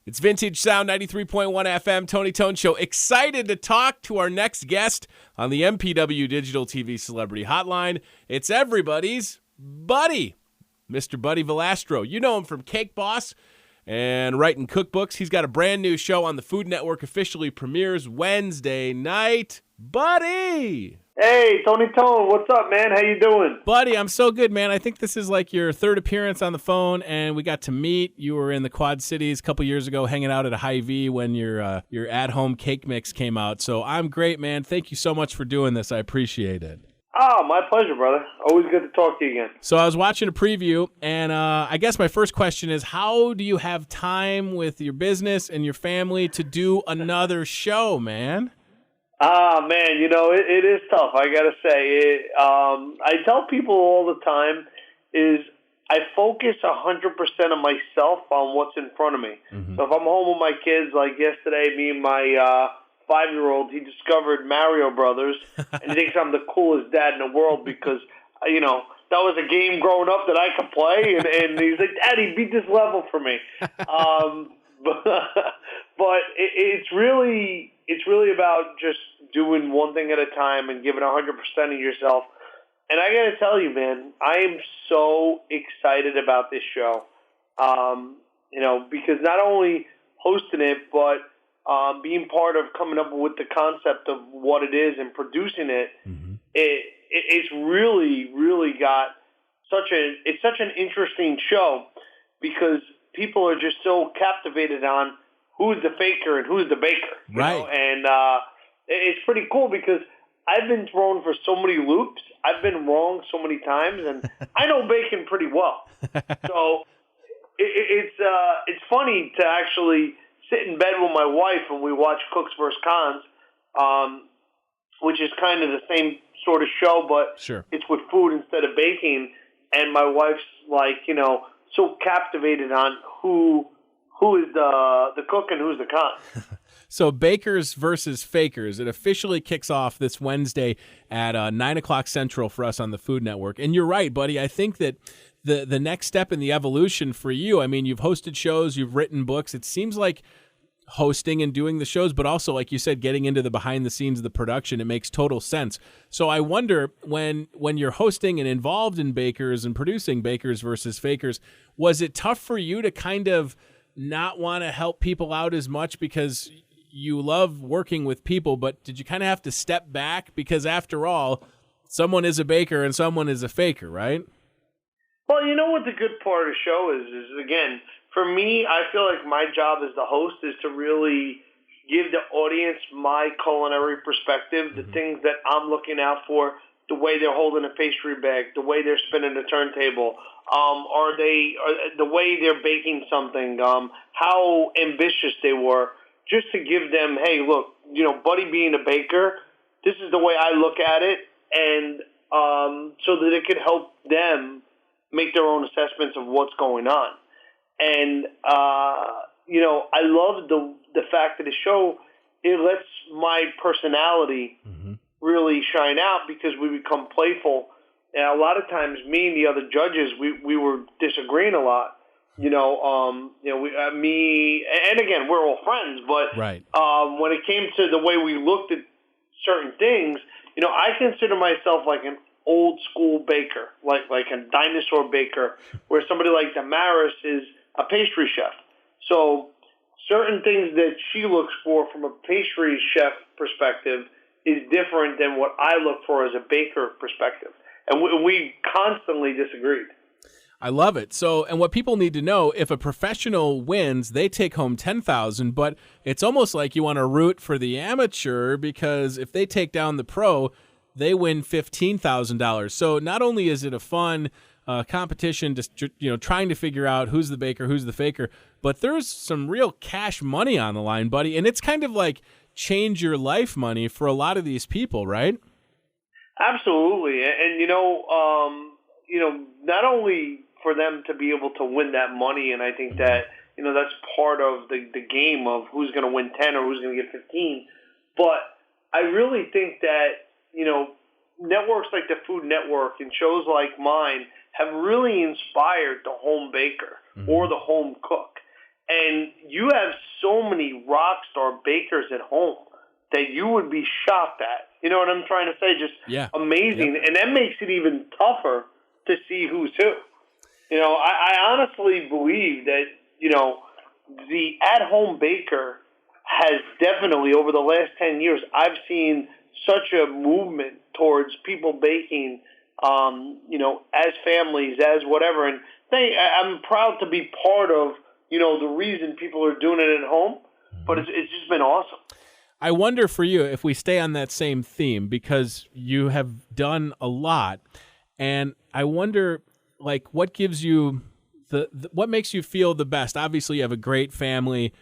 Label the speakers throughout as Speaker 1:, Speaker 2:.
Speaker 1: It's Vintage Sound 93.1 FM, Tony Tone Show. Excited to talk to our next guest on the MPW Digital TV Celebrity Hotline. It's everybody's buddy, Mr. Buddy Valastro. You know him from Cake Boss and writing cookbooks. He's got a brand new show on the Food Network, officially premieres Wednesday night. Buddy!
Speaker 2: Hey, Tony Tone, what's up, man? How you doing?
Speaker 1: Buddy, I'm so good, man. I think this is like your third appearance on the phone, and we got to meet. You were in the Quad Cities a couple years ago hanging out at a Hy-Vee when your at-home cake mix came out. So I'm great, man. Thank you so much for doing this. I appreciate it.
Speaker 2: Oh, my pleasure, brother. Always good to talk to you again.
Speaker 1: So I was watching a preview, and I guess my first question is, how do you have time with your business and your family to do another show, man?
Speaker 2: Man, you know, it is tough. I got to say, I tell people all the time is I focus 100% on myself on what's in front of me. Mm-hmm. So if I'm home with my kids, like yesterday, me and my 5-year-old, he discovered Mario Brothers, and he thinks I'm the coolest dad in the world because, you know, that was a game growing up that I could play, and he's like, Daddy, beat this level for me. But it's really about just doing one thing at a time and giving 100% of yourself. And I got to tell you, man, I am so excited about this show. You know, because not only hosting it, but being part of coming up with the concept of what it is and producing it, mm-hmm. It's really got such an interesting show because people are just so captivated on who's the faker and who's the baker.
Speaker 1: Right.
Speaker 2: Know? And it's pretty cool because I've been thrown for so many loops. I've been wrong so many times, and I know bacon pretty well. So it's funny to actually sit in bed with my wife and we watch Cooks vs. Cons, which is kind of the same sort of show, but
Speaker 1: sure. It's
Speaker 2: with food instead of baking. And my wife's like, you know, so captivated on who is the cook and who's the con.
Speaker 1: So bakers versus fakers. It officially kicks off this Wednesday at 9 o'clock Central for us on the Food Network. And you're right, buddy. I think that the next step in the evolution for you, I mean, you've hosted shows, you've written books. It seems like hosting and doing the shows, but also, like you said, getting into the behind the scenes of the production, it makes total sense. So I wonder, when you're hosting and involved in bakers and producing bakers versus fakers, was it tough for you to kind of not want to help people out as much because you love working with people, but did you kind of have to step back? Because after all, someone is a baker and someone is a faker, right?
Speaker 2: Well, you know what the good part of the show is again, for me, I feel like my job as the host is to really give the audience my culinary perspective, the things that I'm looking out for, the way they're holding a pastry bag, the way they're spinning the turntable, the way they're baking something, how ambitious they were, just to give them, hey, look, you know, Buddy being a baker, this is the way I look at it, and so that it could help them make their own assessments of what's going on. And, you know, I love the fact that the show, it lets my personality really shine out because we become playful. And a lot of times, me and the other judges, we were disagreeing a lot. You know, me, and again, we're all friends, but
Speaker 1: right.
Speaker 2: When it came to the way we looked at certain things, you know, I consider myself like an old school baker, like a dinosaur baker, where somebody like Damaris is a pastry chef. So certain things that she looks for from a pastry chef perspective is different than what I look for as a baker perspective. And we constantly disagreed.
Speaker 1: I love it. So, and what people need to know, if a professional wins, they take home $10,000, but it's almost like you want to root for the amateur because if they take down the pro, they win $15,000. So not only is it a fun competition, just, you know, trying to figure out who's the baker, who's the faker, but there's some real cash money on the line, buddy. And it's kind of like change your life money for a lot of these people, right?
Speaker 2: Absolutely. And you know, not only for them to be able to win that money, and I think that, you know, that's part of the game of who's going to win 10 or who's going to get 15. But I really think that, you know, networks like the Food Network and shows like mine have really inspired the home baker or the home cook. And you have so many rock star bakers at home that you would be shocked at. You know what I'm trying to say? Just amazing. Yep. And that makes it even tougher to see who's who. You know, I honestly believe that, you know, the at-home baker has definitely, over the last 10 years, I've seen such a movement towards people baking, you know, as families, as whatever. And I'm proud to be part of, you know, the reason people are doing it at home, but it's just been awesome.
Speaker 1: I wonder for you, if we stay on that same theme, because you have done a lot, and I wonder, like, what gives you what makes you feel the best? Obviously, you have a great family,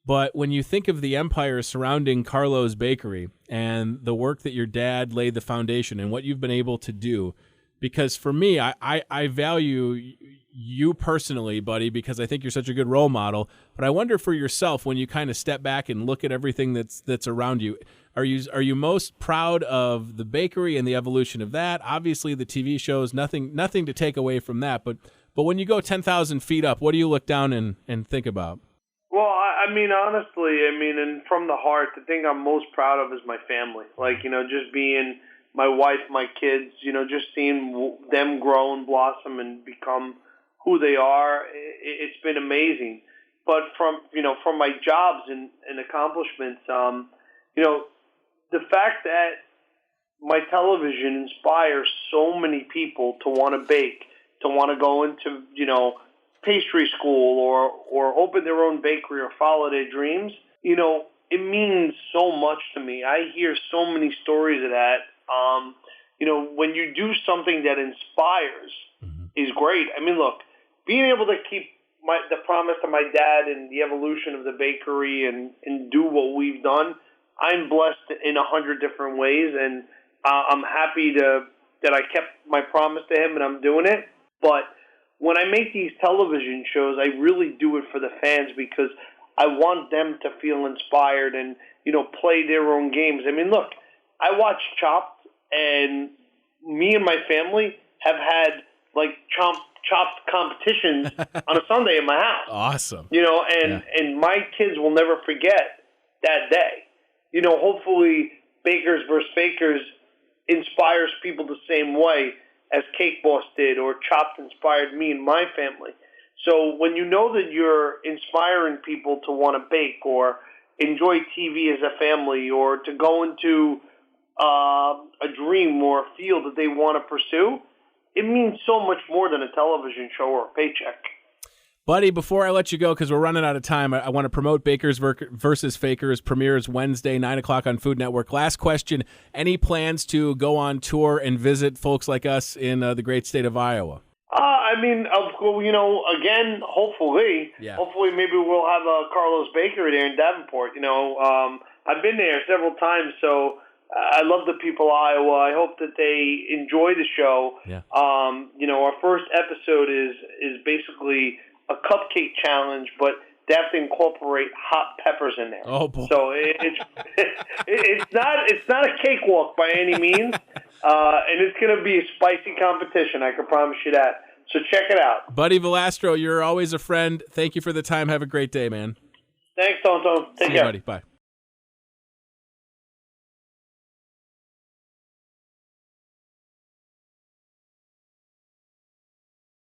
Speaker 1: but when you think of the empire surrounding Carlo's Bakery and the work that your dad laid the foundation and what you've been able to do, because for me, I value you personally, buddy, because I think you're such a good role model. But I wonder for yourself, when you kind of step back and look at everything that's around you, are you most proud of the bakery and the evolution of that? Obviously, the TV shows, nothing to take away from that. But when you go 10,000 feet up, what do you look down and think about?
Speaker 2: Well, I mean, honestly, and from the heart, the thing I'm most proud of is my family. Like, you know, just being my wife, my kids, you know, just seeing them grow and blossom and become who they are. It's been amazing. But from my jobs and accomplishments, you know, the fact that my television inspires so many people to want to bake, to want to go into, you know, pastry school or open their own bakery or follow their dreams, you know, it means so much to me. I hear so many stories of that. You know, when you do something that inspires is great. I mean, look, being able to keep the promise to my dad and the evolution of the bakery and do what we've done, I'm blessed in 100 different ways, and I'm happy that I kept my promise to him and I'm doing it. But when I make these television shows, I really do it for the fans because I want them to feel inspired and, you know, play their own games. I mean, look, I watch Chopped, and me and my family have had, like, Chopped competitions on a Sunday in my house.
Speaker 1: Awesome.
Speaker 2: You know, and my kids will never forget that day. You know, hopefully Bakers vs. Fakers inspires people the same way as Cake Boss did, or Chopped inspired me and my family. So when you know that you're inspiring people to want to bake or enjoy TV as a family or to go into a dream or a field that they want to pursue, it means so much more than a television show or a paycheck.
Speaker 1: Buddy, before I let you go, because we're running out of time, I want to promote Bakers vs. Fakers, premieres Wednesday, 9 o'clock on Food Network. Last question, any plans to go on tour and visit folks like us in the great state of Iowa?
Speaker 2: I mean, you know, again, hopefully maybe we'll have a Carlo's Bakery there in Davenport. You know, I've been there several times, so I love the people of Iowa. I hope that they enjoy the show.
Speaker 1: Yeah.
Speaker 2: You know, our first episode is basically a cupcake challenge, but they have to incorporate hot peppers in there.
Speaker 1: Oh boy!
Speaker 2: So it's not a cakewalk by any means, and it's going to be a spicy competition. I can promise you that. So check it out,
Speaker 1: Buddy Valastro. You're always a friend. Thank you for the time. Have a great day, man.
Speaker 2: Thanks, Tonto. Take care,
Speaker 1: buddy. Bye.